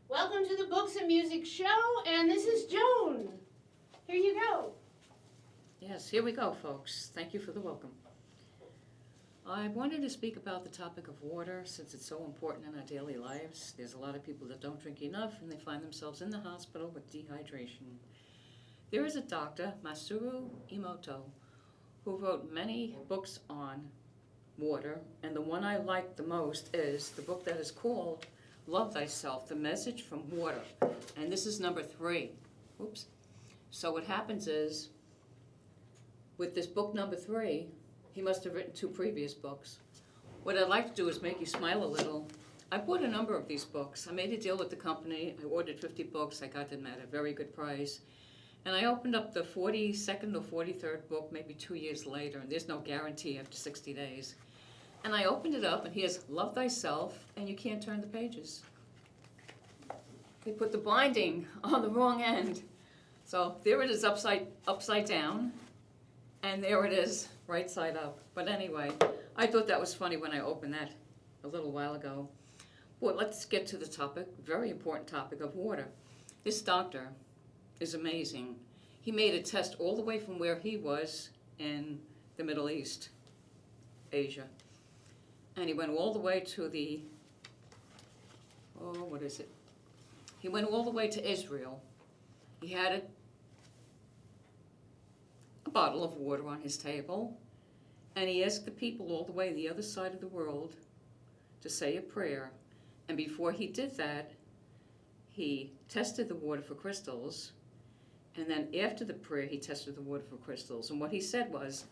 Welcome to the Books and Music Show, and this is Joan. Here you go. Yes, here we go, folks. Thank you for the welcome. I wanted to speak about the topic of water since it's so important in our daily lives. There's a lot of people that don't drink enough and they find themselves in the hospital with dehydration. There is a doctor, Masaru Emoto, who wrote many books on water, and the one I like the most is the book that is called Love Thyself, The Message from Water, and this is number 3. Oops. So what happens is, with this book number 3, he must have written 2 previous books. What I'd like to do is make you smile a little. I bought a number of these books. I made a deal with the company. I ordered 50 books. I got them at a very good price. And I opened up the 42nd or 43rd book maybe 2 years later, and there's no guarantee after 60 days. And I opened it up, and here's Love Thyself, and you can't turn the pages. They put the binding on the wrong end. So there it is upside down, and there it is right side up. But anyway, I thought that was funny when I opened that a little while ago. Well, let's get to the topic, very important topic of water. This doctor is amazing. He made a test all the way from where he was in the Middle East, Asia. And he went all the way to the, He went all the way to Israel. He had a bottle of water on his table, and he asked the people all the way on the other side of the world to say a prayer. And before he did that, he tested the water for crystals, and then after the prayer, he tested the water for crystals. And what he said was,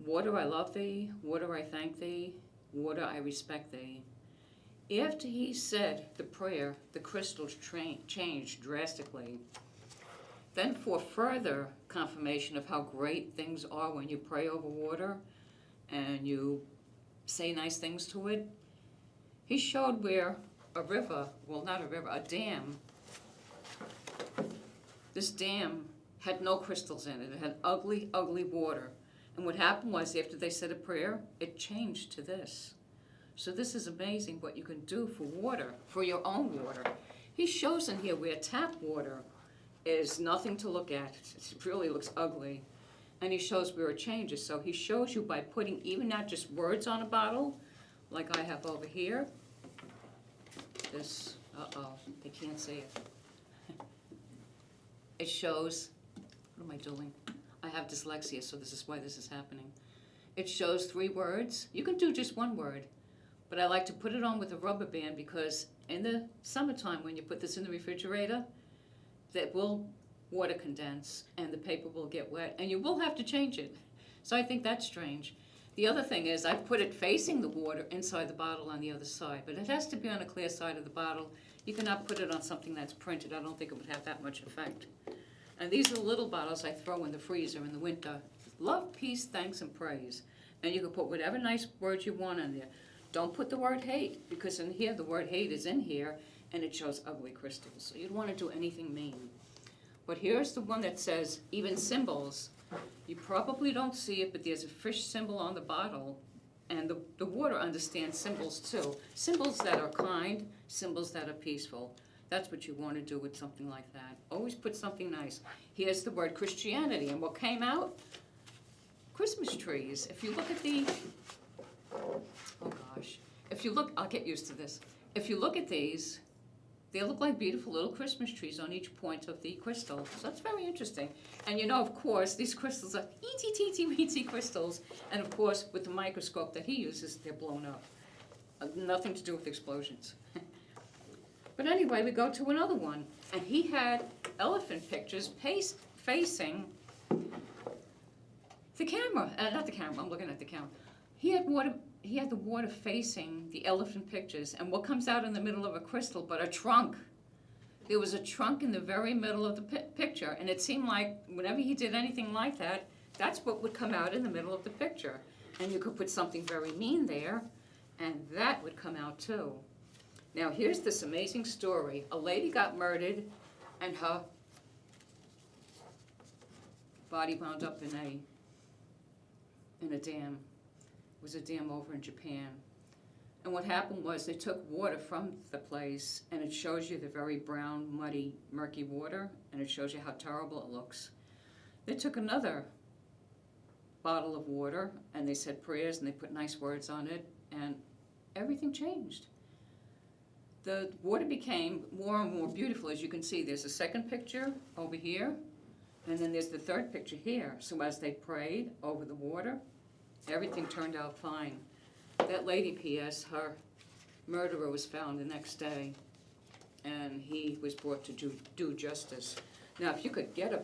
"Water, I love thee. Water, I thank thee. Water, I respect thee." After he said the prayer, the crystals changed drastically. Then for further confirmation of how great things are when you pray over water and you say nice things to it, he showed where a river, well, not a river, a dam, this dam had no crystals in it. It had ugly, ugly water. And what happened was, after they said a prayer, it changed to this. So this is amazing what you can do for water, for your own water. He shows in here where tap water is nothing to look at. It really looks ugly. And he shows where it changes. So he shows you by putting even not just words on a bottle, like I have over here. This, they can't see it. It shows, what am I doing? I have dyslexia, so this is why this is happening. It shows 3 words. You can do just 1 word, but I like to put it on with a rubber band because in the summertime when you put this in the refrigerator, that will water condense and the paper will get wet and you will have to change it. So I think that's strange. The other thing is I've put it facing the water inside the bottle on the other side, but it has to be on a clear side of the bottle. You cannot put it on something that's printed. I don't think it would have that much effect. And these are the little bottles I throw in the freezer in the winter. Love, peace, thanks, and praise. And you can put whatever nice words you want in there. Don't put the word hate, because in here, the word hate is in here, and it shows ugly crystals. So you don't want to do anything mean. But here's the one that says, even symbols. You probably don't see it, but there's a fish symbol on the bottle, and the water understands symbols too. Symbols that are kind, symbols that are peaceful. That's what you want to do with something like that. Always put something nice. Here's the word Christianity, and what came out? Christmas trees. If you look at the, oh gosh, if you look, I'll get used to this. If you look at these, they look like beautiful little Christmas trees on each point of the crystal. So that's very interesting. And you know, of course, these crystals are itty-teeny-weeny crystals, and of course, with the microscope that he uses, they're blown up. Nothing to do with explosions. But anyway, we go to another one, and he had elephant pictures facing the camera. Not the camera, I'm looking at the camera. He had the water facing the elephant pictures, and what comes out in the middle of a crystal but a trunk? There was a trunk in the very middle of the picture, and it seemed like whenever he did anything like that, that's what would come out in the middle of the picture. And you could put something very mean there, and that would come out too. Now here's this amazing story. A lady got murdered and her body wound up in a dam. It was a dam over in Japan. And what happened was they took water from the place, and it shows you the very brown, muddy, murky water, and it shows you how terrible it looks. They took another bottle of water, and they said prayers, and they put nice words on it, and everything changed. The water became more and more beautiful. As you can see, there's a second picture over here, and then there's the third picture here. So as they prayed over the water, everything turned out fine. That lady, P.S., her murderer was found the next day, and he was brought to do justice. Now, if you could get a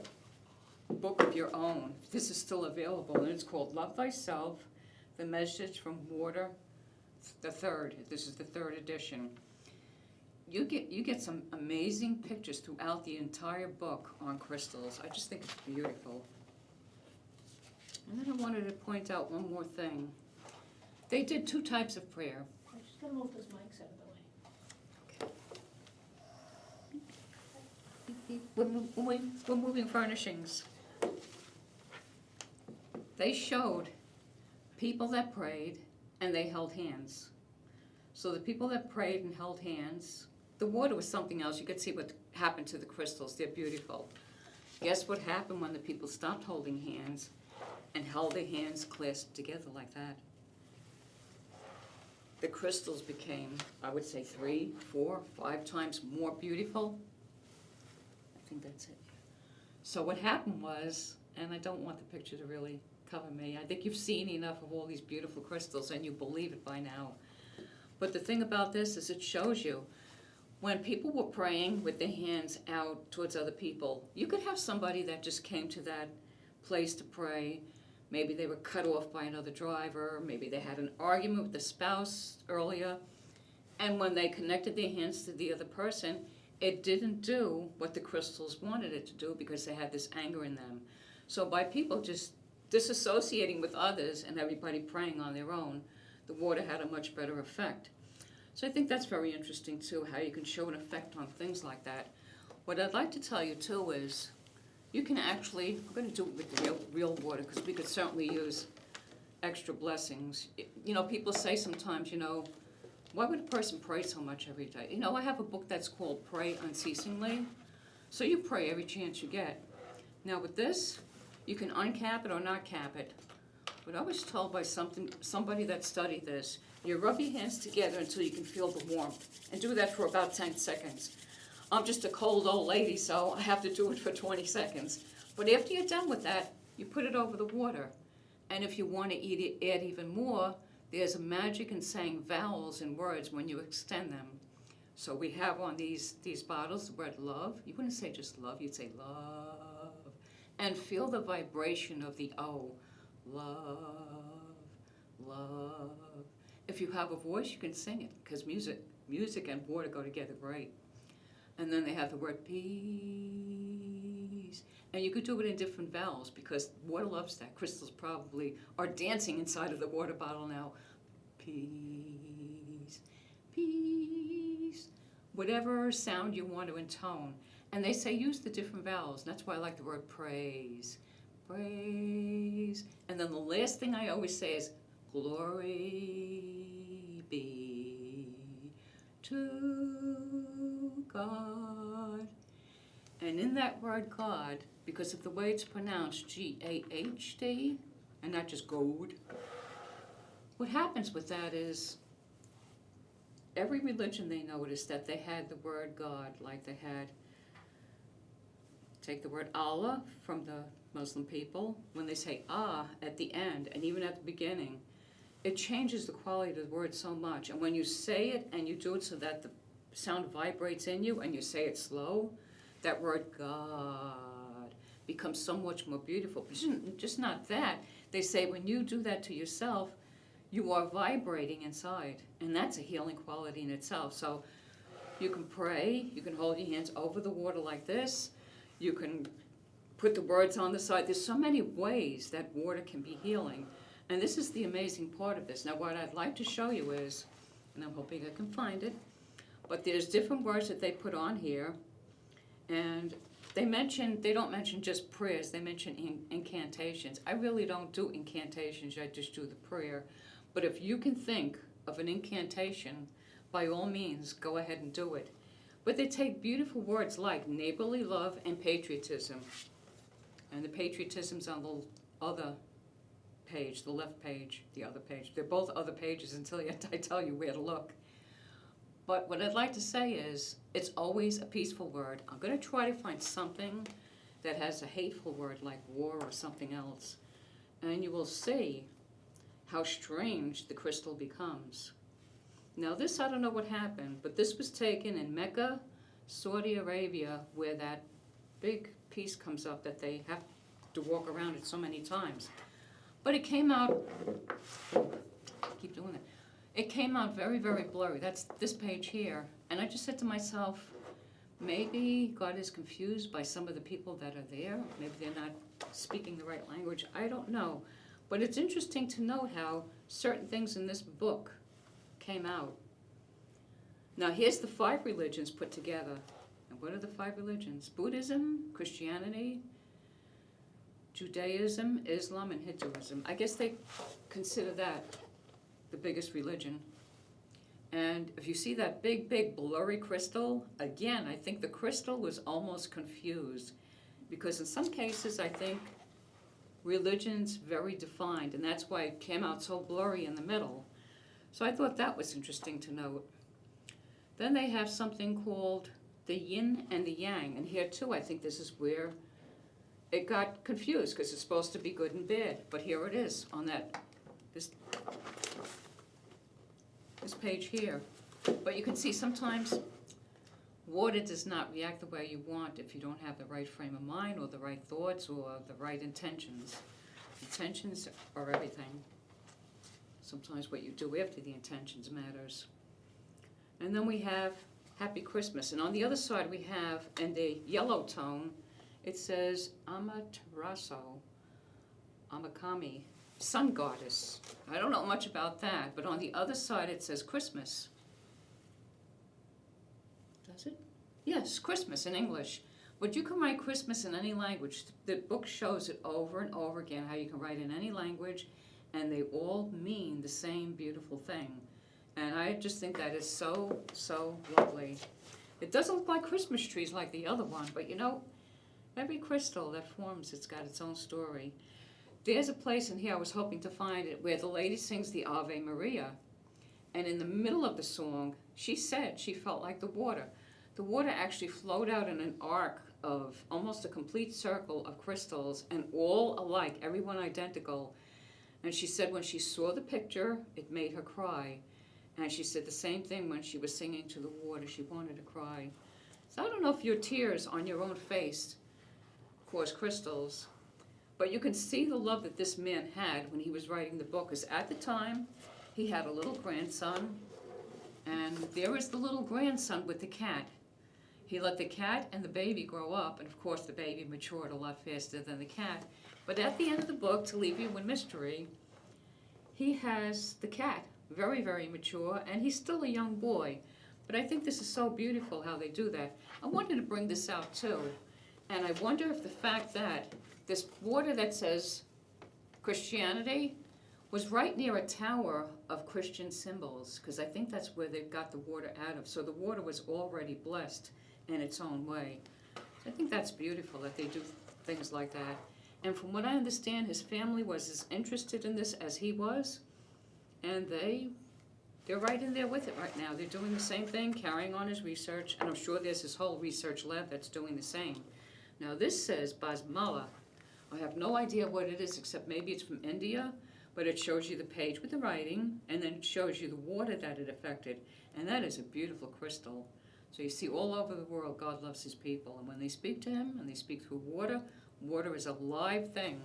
book of your own, this is still available, and it's called Love Thyself, The Message from Water, the third. This is the third edition. You get some amazing pictures throughout the entire book on crystals. I just think it's beautiful. And then I wanted to point out one more thing. They did two types of prayer. I'm just gonna move those mics out of the way. We're moving furnishings. They showed people that prayed and they held hands. So the people that prayed and held hands, the water was something else. You could see what happened to the crystals. They're beautiful. Guess what happened when the people stopped holding hands and held their hands clasped together like that? The crystals became, I would say, 3, 4, 5 times more beautiful. I think that's it. So what happened was, and I don't want the picture to really cover me, I think you've seen enough of all these beautiful crystals and you believe it by now. But the thing about this is it shows you, when people were praying with their hands out towards other people, you could have somebody that just came to that place to pray. Maybe they were cut off by another driver. Maybe they had an argument with the spouse earlier. And when they connected their hands to the other person, it didn't do what the crystals wanted it to do because they had this anger in them. So by people just disassociating with others and everybody praying on their own, the water had a much better effect. So I think that's very interesting too, how you can show an effect on things like that. What I'd like to tell you too is, you can actually, I'm going to do it with the real water because we could certainly use extra blessings. You know, people say sometimes, you know, why would a person pray so much every day? You know, I have a book that's called Pray Unceasingly. So you pray every chance you get. Now with this, you can uncap it or not cap it. But I was told by somebody that studied this, you rub your hands together until you can feel the warmth. And do that for about 10 seconds. I'm just a cold old lady, so I have to do it for 20 seconds. But after you're done with that, you put it over the water. And if you want to add even more, there's a magic in saying vowels and words when you extend them. So we have on these bottles the word love. You wouldn't say just love, you'd say love. And feel the vibration of the O. Love, love. If you have a voice, you can sing it, because music and water go together great. And then they have the word peace. And you could do it in different vowels because water loves that. Crystals probably are dancing inside of the water bottle now. Peace, peace. Whatever sound you want to intone. And they say use the different vowels. And that's why I like the word praise. Praise. And then the last thing I always say is glory be to God. And in that word God, because of the way it's pronounced, G-A-H-D, and not just God, what happens with that is every religion they noticed that they had the word God, like they had, take the word Allah from the Muslim people, when they say ah at the end and even at the beginning, it changes the quality of the word so much. And when you say it and you do it so that the sound vibrates in you and you say it slow, that word God becomes so much more beautiful. But just not that. They say when you do that to yourself, you are vibrating inside. And that's a healing quality in itself. So you can pray, you can hold your hands over the water like this, you can put the words on the side. There's so many ways that water can be healing. And this is the amazing part of this. Now what I'd like to show you is, and I'm hoping I can find it, but there's different words that they put on here. And they don't mention just prayers, they mention incantations. I really don't do incantations, I just do the prayer. But if you can think of an incantation, by all means, go ahead and do it. But they take beautiful words like neighborly love and patriotism. And the patriotism's on the other page, the left page, the other page. They're both other pages until I tell you where to look. But what I'd like to say is, it's always a peaceful word. I'm going to try to find something that has a hateful word like war or something else. And you will see how strange the crystal becomes. Now this, I don't know what happened, but this was taken in Mecca, Saudi Arabia, where that big piece comes up that they have to walk around it so many times. But it came out, keep doing it. It came out very, very blurry. That's this page here. And I just said to myself, maybe God is confused by some of the people that are there. Maybe they're not speaking the right language. I don't know. But it's interesting to note how certain things in this book came out. Now here's the 5 religions put together. And what are the 5 religions? Buddhism, Christianity, Judaism, Islam, and Hinduism. I guess they consider that the biggest religion. And if you see that big, big blurry crystal, again, I think the crystal was almost confused. Because in some cases, I think religion's very defined, and that's why it came out so blurry in the middle. So I thought that was interesting to note. Then they have something called the yin and the yang, and here too I think this is where it got confused, because it's supposed to be good and bad, but here it is on this page here. But you can see sometimes water does not react the way you want if you don't have the right frame of mind or the right thoughts or the right intentions. Intentions are everything. Sometimes what you do after the intentions matters. And then we have Happy Christmas. And on the other side we have, in the yellow tone, it says Amaterasu, Amakami, sun goddess. I don't know much about that, but on the other side it says Christmas. Does it? Yes, Christmas in English. But you can write Christmas in any language. The book shows it over and over again, how you can write in any language, and they all mean the same beautiful thing. And I just think that is so, so lovely. It doesn't look like Christmas trees like the other one, but you know, every crystal that forms, it's got its own story. There's a place in here, I was hoping to find it, where the lady sings the Ave Maria. And in the middle of the song, she said she felt like the water. The water actually flowed out in an arc of almost a complete circle of crystals, and all alike, everyone identical. And she said when she saw the picture, it made her cry. And she said the same thing when she was singing to the water, she wanted to cry. So I don't know if your tears on your own face cause crystals, but you can see the love that this man had when he was writing the book, because at the time, he had a little grandson, and there is the little grandson with the cat. He let the cat and the baby grow up, and of course the baby matured a lot faster than the cat. But at the end of the book, to leave you in mystery, he has the cat, very, very mature, and he's still a young boy. But I think this is so beautiful how they do that. I wanted to bring this out too, and I wonder if the fact that this water that says Christianity was right near a tower of Christian symbols, because I think that's where they got the water out of. So the water was already blessed in its own way. So I think that's beautiful that they do things like that. And from what I understand, his family was as interested in this as he was, and they're right in there with it right now. They're doing the same thing, carrying on his research, and I'm sure there's his whole research lab that's doing the same. Now this says basmala. I have no idea what it is, except maybe it's from India, but it shows you the page with the writing, and then it shows you the water that it affected, and that is a beautiful crystal. So you see all over the world, God loves his people, and when they speak to him, and they speak through water, water is a live thing.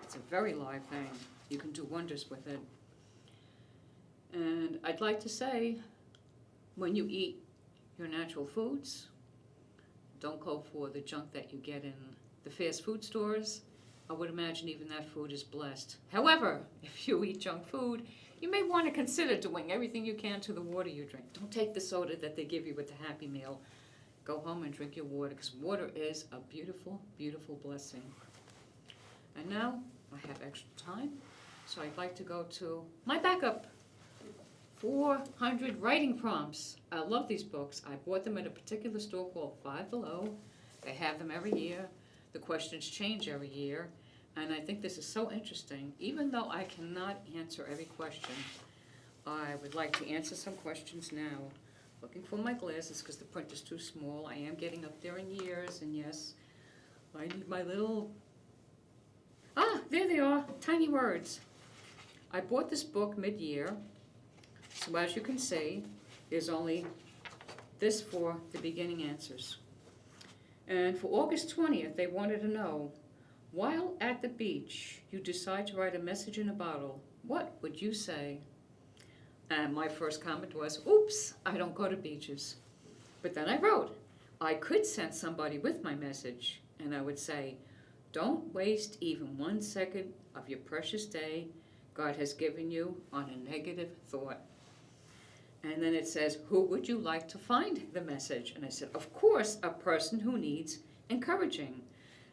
It's a very live thing. You can do wonders with it. And I'd like to say, when you eat your natural foods, don't go for the junk that you get in the fast food stores. I would imagine even that food is blessed. However, if you eat junk food, you may want to consider doing everything you can to the water you drink. Don't take the soda that they give you with the Happy Meal. Go home and drink your water, because water is a beautiful, beautiful blessing. And now I have extra time, so I'd like to go to my backup. 400 writing prompts. I love these books. I bought them at a particular store called Five Below. They have them every year. The questions change every year. And I think this is so interesting. Even though I cannot answer every question, I would like to answer some questions now. Looking for my glasses because the print is too small. I am getting up there in years, and yes, I need my little... there they are, tiny words. I bought this book mid-year, so as you can see, there's only this for the beginning answers. And for August 20th, they wanted to know, while at the beach, you decide to write a message in a bottle, what would you say? And my first comment was, oops, I don't go to beaches. But then I wrote, I could send somebody with my message, and I would say, don't waste even 1 second of your precious day God has given you on a negative thought. And then it says, who would you like to find the message? And I said, of course, a person who needs encouraging.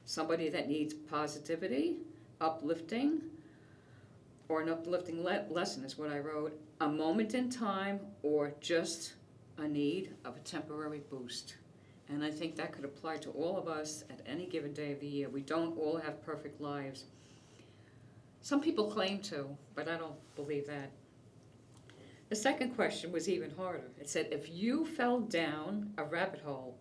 Somebody that needs positivity, uplifting, or an uplifting lesson is what I wrote, a moment in time, or just a need of a temporary boost. And I think that could apply to all of us at any given day of the year. We don't all have perfect lives. Some people claim to, but I don't believe that. The second question was even harder. It said, if you fell down a rabbit hole,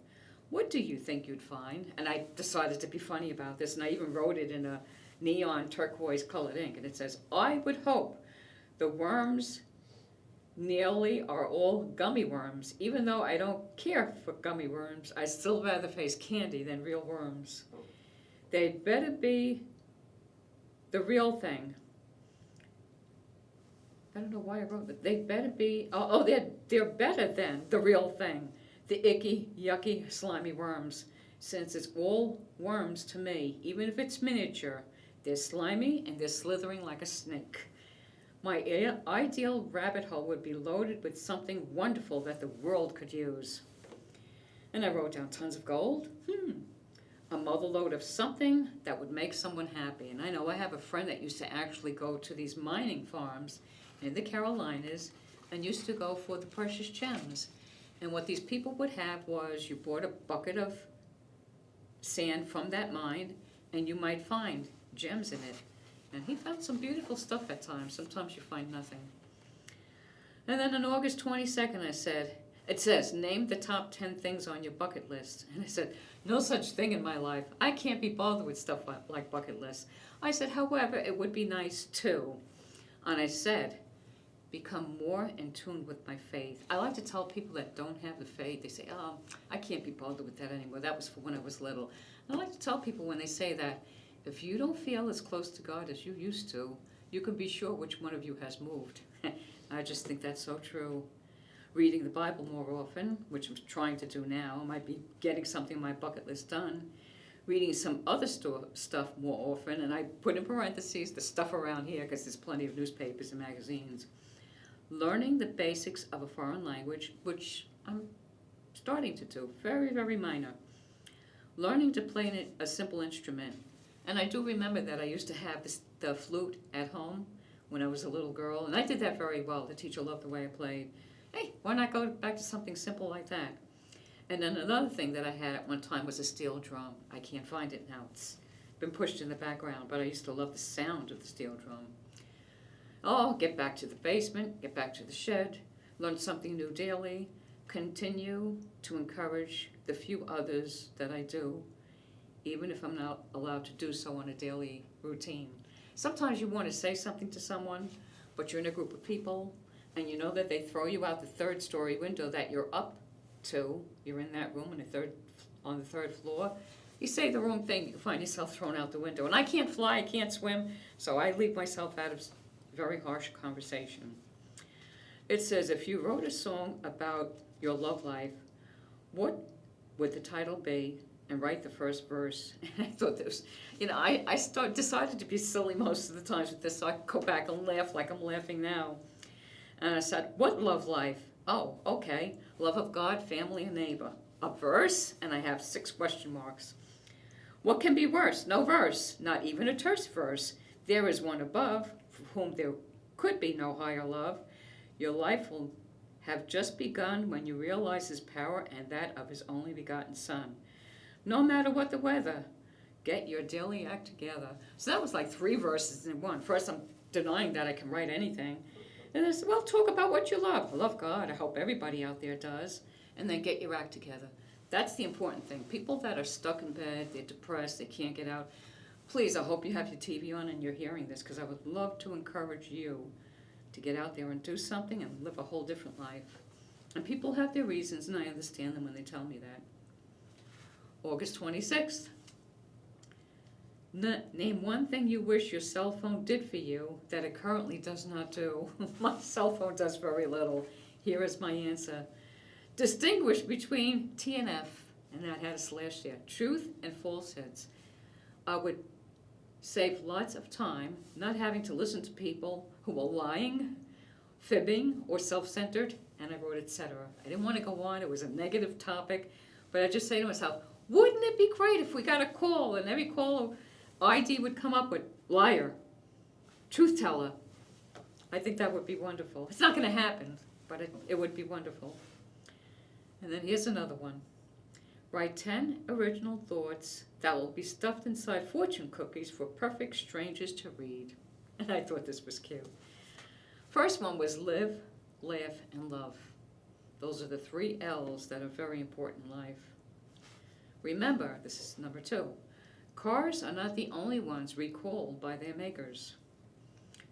what do you think you'd find? And I decided to be funny about this, and I even wrote it in a neon turquoise colored ink. And it says, I would hope the worms nearly are all gummy worms. Even though I don't care for gummy worms, I'd still rather face candy than real worms. They'd better be the real thing. I don't know why I wrote that. They better be, they're better than the real thing. The icky, yucky, slimy worms. Since it's all worms to me, even if it's miniature, they're slimy and they're slithering like a snake. My ideal rabbit hole would be loaded with something wonderful that the world could use. And I wrote down tons of gold. A mother load of something that would make someone happy. And I know I have a friend that used to actually go to these mining farms in the Carolinas and used to go for the precious gems. And what these people would have was you bought a bucket of sand from that mine and you might find gems in it. And he found some beautiful stuff at times. Sometimes you find nothing. And then on August 22nd it says, name the top 10 things on your bucket list. And I said, no such thing in my life. I can't be bothered with stuff like bucket lists. I said, however, it would be nice too. And I said, become more in tune with my faith. I like to tell people that don't have the faith, they say, oh, I can't be bothered with that anymore. That was for when I was little. And I like to tell people when they say that, if you don't feel as close to God as you used to, you can be sure which one of you has moved. I just think that's so true. Reading the Bible more often, which I'm trying to do now. I might be getting something on my bucket list done. Reading some other stuff more often, and I put in parentheses the stuff around here because there's plenty of newspapers and magazines. Learning the basics of a foreign language, which I'm starting to do, very, very minor. Learning to play a simple instrument. And I do remember that I used to have the flute at home when I was a little girl, and I did that very well. The teacher loved the way I played. Hey, why not go back to something simple like that? And then another thing that I had at one time was a steel drum. I can't find it now. It's been pushed in the background, but I used to love the sound of the steel drum. Oh, get back to the basement, get back to the shed, learn something new daily, continue to encourage the few others that I do, even if I'm not allowed to do so on a daily routine. Sometimes you want to say something to someone, but you're in a group of people, and you know that they throw you out the third-story window that you're up to. You're in that room on the third floor. You say the wrong thing, you find yourself thrown out the window. And I can't fly, I can't swim, so I leave myself out of very harsh conversation. It says, if you wrote a song about your love life, what would the title be? And write the first verse. And I thought this, I decided to be silly most of the times with this, so I could go back and laugh like I'm laughing now. And I said, what love life? Oh, okay. Love of God, family, and neighbor. A verse, and I have 6 question marks. What can be worse? No verse, not even a terse verse. There is one above, for whom there could be no higher love. Your life will have just begun when you realize his power and that of his only begotten Son. No matter what the weather, get your daily act together. So that was like 3 verses in one. First, I'm denying that I can write anything. And I said, well, talk about what you love. I love God. I hope everybody out there does. And then get your act together. That's the important thing. People that are stuck in bed, they're depressed, they can't get out. Please, I hope you have your TV on and you're hearing this, because I would love to encourage you to get out there and do something and live a whole different life. And people have their reasons, and I understand them when they tell me that. August 26th. Name one thing you wish your cell phone did for you that it currently does not do. My cell phone does very little. Here is my answer. Distinguish between T and F, and that had a slash there, truth and falsehoods. I would save lots of time not having to listen to people who are lying, fibbing, or self-centered, and I wrote etc. I didn't want to go on. It was a negative topic, but I just say to myself, wouldn't it be great if we got a call and every call ID would come up with liar, truth teller? I think that would be wonderful. It's not going to happen, but it would be wonderful. And then here's another one. Write 10 original thoughts that will be stuffed inside fortune cookies for perfect strangers to read. And I thought this was cute. First one was live, laugh, and love. Those are the 3 L's that are very important in life. Remember, this is number 2, cars are not the only ones recalled by their makers.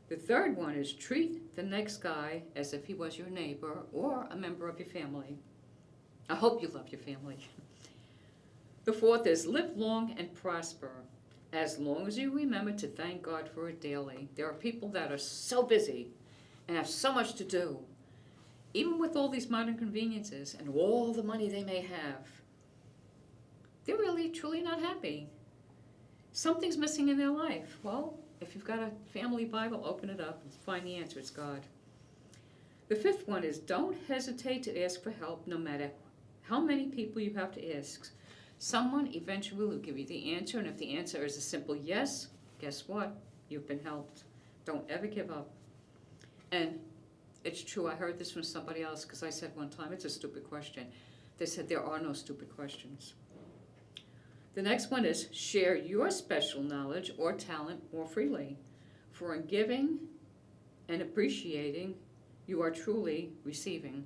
The third one is treat the next guy as if he was your neighbor or a member of your family. I hope you love your family. The fourth is live long and prosper, as long as you remember to thank God for it daily. There are people that are so busy and have so much to do, even with all these modern conveniences and all the money they may have. They're really, truly not happy. Something's missing in their life. Well, if you've got a family Bible, open it up and find the answer. It's God. The fifth one is don't hesitate to ask for help, no matter how many people you have to ask. Someone eventually will give you the answer, and if the answer is a simple yes, guess what? You've been helped. Don't ever give up. And it's true, I heard this from somebody else, because I said one time, it's a stupid question. They said there are no stupid questions. The next one is share your special knowledge or talent more freely. For in giving and appreciating, you are truly receiving.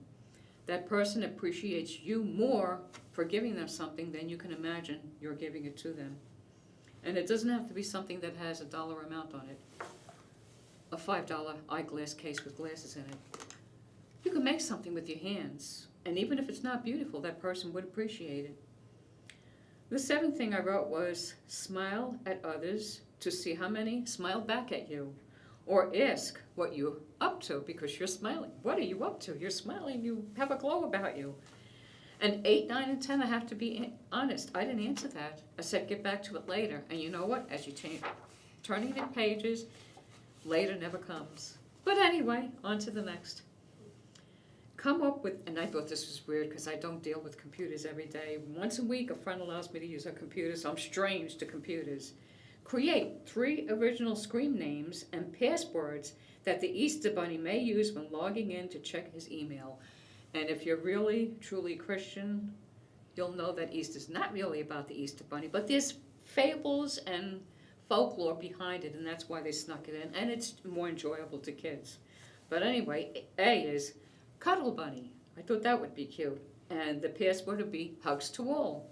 That person appreciates you more for giving them something than you can imagine you're giving it to them. And it doesn't have to be something that has a dollar amount on it. A $5 eyeglass case with glasses in it. You can make something with your hands, and even if it's not beautiful, that person would appreciate it. The 7th thing I wrote was smile at others to see how many smile back at you. Or ask what you're up to because you're smiling. What are you up to? You're smiling, you have a glow about you. And 8, 9, and 10, I have to be honest. I didn't answer that. I said get back to it later. And you know what? As you turning the pages, later never comes. But anyway, on to the next. Come up with, and I thought this was weird because I don't deal with computers every day. Once a week, a friend allows me to use her computer, so I'm strange to computers. Create 3 original screen names and passwords that the Easter Bunny may use when logging in to check his email. And if you're really, truly Christian, you'll know that Easter's not really about the Easter Bunny, but there's fables and folklore behind it, and that's why they snuck it in, and it's more enjoyable to kids. But anyway, A is Cuddle Bunny. I thought that would be cute. And the password would be Hugs to All.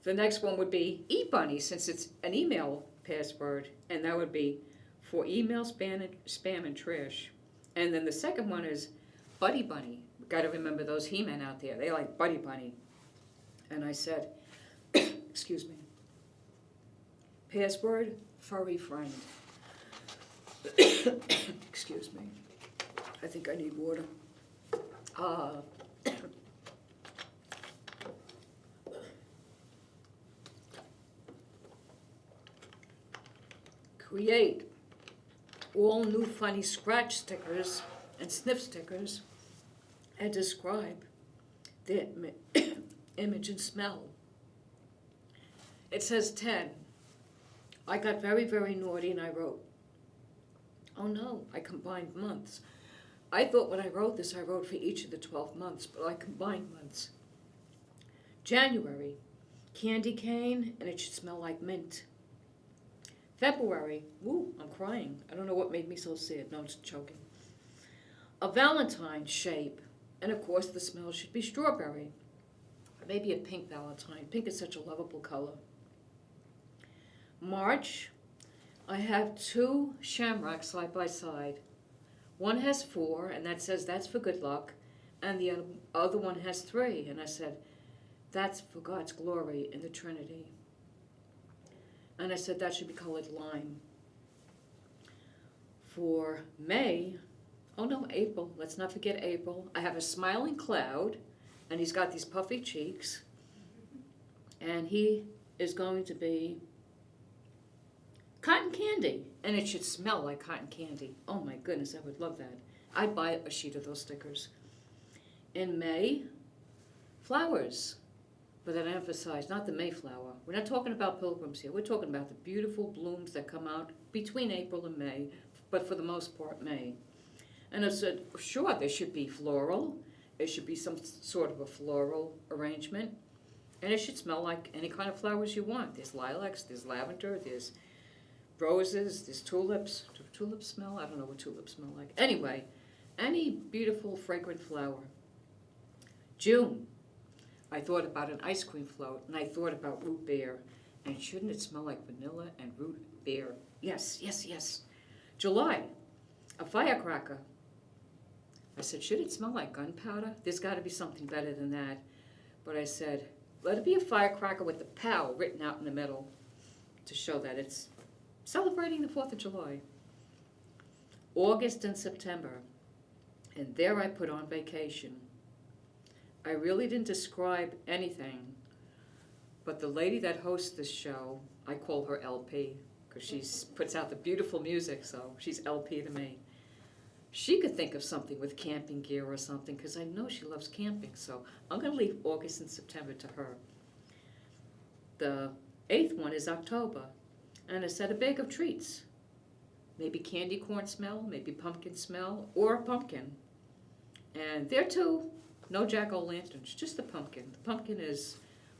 The next one would be eBunny, since it's an email password, and that would be for email, spam, and trash. And then the second one is Buddy Bunny. We've got to remember those He-Men out there. They like Buddy Bunny. And I said, excuse me, password, furry friend. Excuse me. I think I need water. Create all new funny scratch stickers and sniff stickers and describe their image and smell. It says 10. I got very, very naughty and I wrote, oh no, I combined months. I thought when I wrote this, I wrote for each of the 12 months, but I combined months. January, candy cane, and it should smell like mint. February, woo, I'm crying. I don't know what made me so sad. No, I'm just choking. A Valentine shape, and of course the smell should be strawberry. Maybe a pink Valentine. Pink is such a lovable color. March, I have 2 shamrocks side by side. One has 4, and that says that's for good luck, and the other one has 3, and I said, that's for God's glory in the Trinity. And I said that should be colored lime. For May, oh no, April, let's not forget April. I have a smiling cloud, and he's got these puffy cheeks, and he is going to be cotton candy, and it should smell like cotton candy. Oh my goodness, I would love that. I'd buy a sheet of those stickers. In May, flowers. But then I emphasize, not the Mayflower. We're not talking about pilgrims here. We're talking about the beautiful blooms that come out between April and May, but for the most part, May. And I said, sure, there should be floral. It should be some sort of a floral arrangement. And it should smell like any kind of flowers you want. There's lilacs, there's lavender, there's roses, there's tulips. Do tulips smell? I don't know what tulips smell like. Anyway, any beautiful, fragrant flower. June. I thought about an ice cream float, and I thought about root beer. And shouldn't it smell like vanilla and root beer? Yes, yes, yes. July, a firecracker. I said, should it smell like gunpowder? There's got to be something better than that. But I said, let it be a firecracker with the POW written out in the middle to show that it's celebrating the 4th of July. August and September. And there I put on vacation. I really didn't describe anything, but the lady that hosts this show, I call her LP, because she puts out the beautiful music, so she's LP to me. She could think of something with camping gear or something, because I know she loves camping, so I'm going to leave August and September to her. The 8th one is October, and I said a bag of treats. Maybe candy corn smell, maybe pumpkin smell, or a pumpkin. And there too, no jack-o'-lanterns, just the pumpkin. The pumpkin is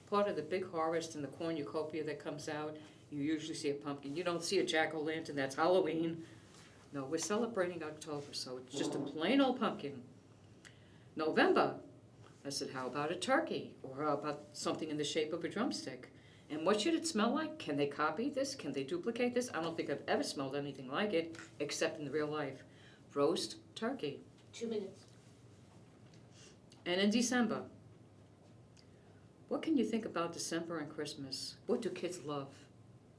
part of the big harvest and the cornucopia that comes out. You usually see a pumpkin. You don't see a jack-o'-lantern, that's Halloween. No, we're celebrating October, so it's just a plain old pumpkin. November, I said, how about a turkey? Or how about something in the shape of a drumstick? And what should it smell like? Can they copy this? Can they duplicate this? I don't think I've ever smelled anything like it, except in the real life. Roast turkey. 2 minutes. And in December, what can you think about December and Christmas? What do kids love?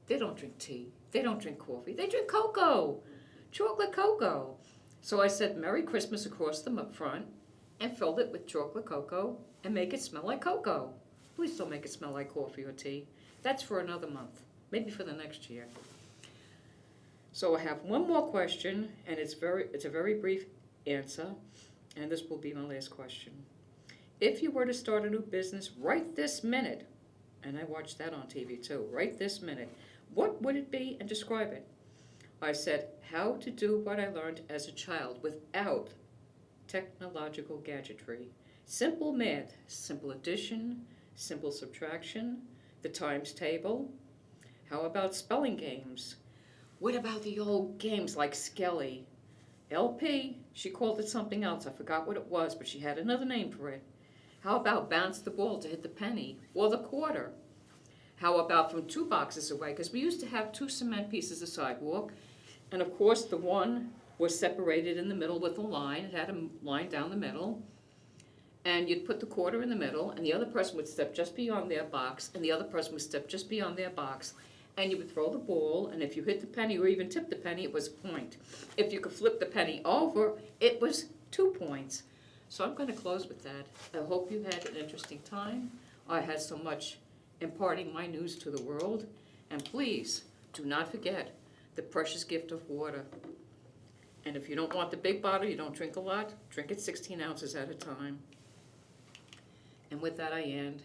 They don't drink tea. They don't drink coffee. They drink cocoa, chocolate cocoa. So I said Merry Christmas across the front and filled it with chocolate cocoa and make it smell like cocoa. Please don't make it smell like coffee or tea. That's for another month, maybe for the next year. So I have one more question, and it's a very brief answer, and this will be my last question. If you were to start a new business right this minute, and I watched that on TV too, right this minute, what would it be and describe it? I said, how to do what I learned as a child without technological gadgetry. Simple math, simple addition, simple subtraction, the times table. How about spelling games? What about the old games like Skelly? LP, she called it something else. I forgot what it was, but she had another name for it. How about bounce the ball to hit the penny or the quarter? How about from 2 boxes away? Because we used to have 2 cement pieces of sidewalk, and of course the one was separated in the middle with a line. It had a line down the middle, and you'd put the quarter in the middle, and the other person would step just beyond their box, and the other person would step just beyond their box, and you would throw the ball, and if you hit the penny or even tipped the penny, it was a point. If you could flip the penny over, it was 2 points. So I'm going to close with that. I hope you had an interesting time. I had so much imparting my news to the world. And please, do not forget the precious gift of water. And if you don't want the big bottle, you don't drink a lot, drink it 16 ounces at a time. And with that I end.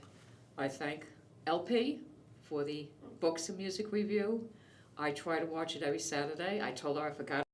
I thank LP for the books and music review. I try to watch it every Saturday. I told her I forgot